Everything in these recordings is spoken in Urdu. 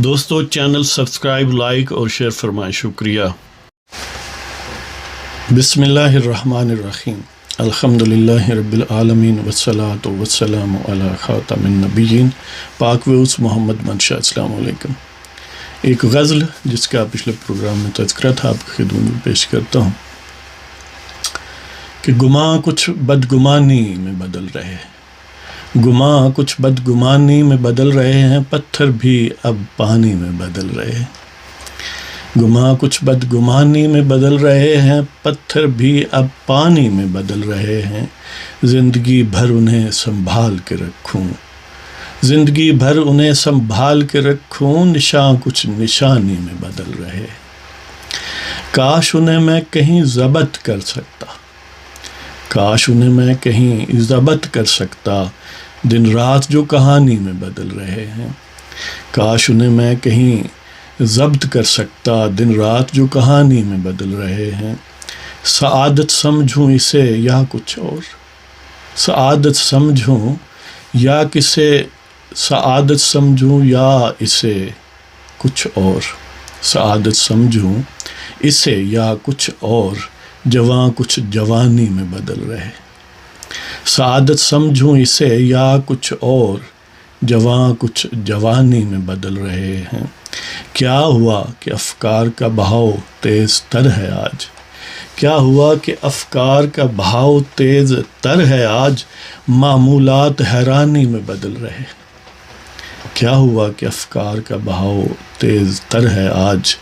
دوستو چینل سبسکرائب لائک اور شیئر فرمائیں، شکریہ۔ بسم اللہ الرحمن الرحیم، الحمدللہ رب العالمین والصلاة والسلام علی خاتم النبیین، پاک وعز محمد منشا۔ السلام علیکم۔ ایک غزل جس کا پچھلے پروگرام میں تذکرہ تھا آپ کی خدمت میں پیش کرتا ہوں کہ گماں کچھ بدگمانی میں بدل رہے ہیں، گماں کچھ بدگمانی میں بدل رہے ہیں، پتھر بھی اب پانی میں بدل رہے ہیں۔ گماں کچھ بدگمانی میں بدل رہے ہیں، پتھر بھی اب پانی میں بدل رہے ہیں۔ زندگی بھر انہیں سنبھال کے رکھوں، زندگی بھر انہیں سنبھال کے رکھوں، نشاں کچھ نشانی میں بدل رہے۔ کاش انہیں میں کہیں ضبط کر سکتا، کاش انہیں میں کہیں ضبط کر سکتا، دن رات جو کہانی میں بدل رہے ہیں۔ کاش انہیں میں کہیں ضبط کر سکتا، دن رات جو کہانی میں بدل رہے ہیں۔ سعادت سمجھوں اسے یا کچھ اور، سعادت سمجھوں یا کسے، سعادت سمجھوں یا اسے کچھ اور، سعادت سمجھوں اسے یا کچھ اور، جواں کچھ جوانی میں بدل رہے۔ سعادت سمجھوں اسے یا کچھ اور، جواں کچھ جوانی میں بدل رہے ہیں۔ کیا ہوا کہ افکار کا بہاؤ تیز تر ہے آج، کیا ہوا کہ افکار کا بہاؤ تیز تر ہے آج، معمولات حیرانی میں بدل رہے۔ کیا ہوا کہ افکار کا بہاؤ تیز تر ہے آج،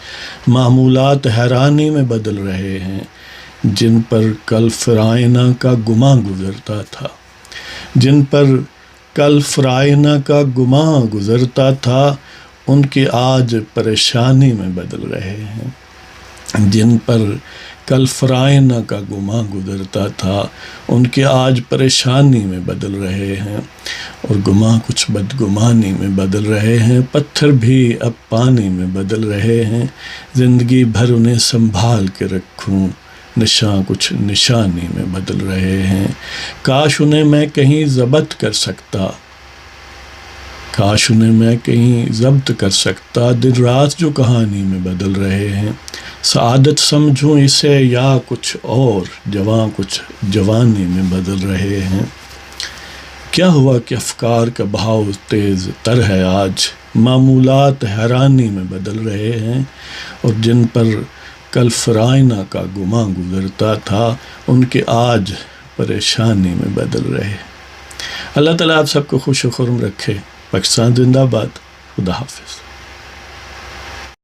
معمولات حیرانی میں بدل رہے ہیں۔ جن پر کل فرائض کا گماں گزرتا تھا، جن پر کل فرائض کا گماں گزرتا تھا، ان کے آج پریشانی میں بدل رہے ہیں۔ جن پر کل فرائض کا گماں گزرتا تھا، ان کے آج پریشانی میں بدل رہے ہیں۔ اور گماں کچھ بدگمانی میں بدل رہے ہیں، پتھر بھی اب پانی میں بدل رہے ہیں۔ زندگی بھر انہیں سنبھال کے رکھوں، نشاں کچھ نشانی میں بدل رہے ہیں۔ کاش انہیں میں کہیں ضبط کر سکتا، کاش انہیں میں کہیں ضبط کر سکتا، دن رات جو کہانی میں بدل رہے ہیں۔ سعادت سمجھوں اسے یا کچھ اور، جواں کچھ جوانی میں بدل رہے ہیں۔ کیا ہوا کہ افکار کا بہاؤ تیز تر ہے آج، معمولات حیرانی میں بدل رہے ہیں۔ اور جن پر کل فرائض کا گماں گزرتا تھا، ان کے آج پریشانی میں بدل رہے۔ اللہ تعالیٰ آپ سب کو خوش و خرم رکھے۔ پاکستان زندہ باد۔ خدا حافظ۔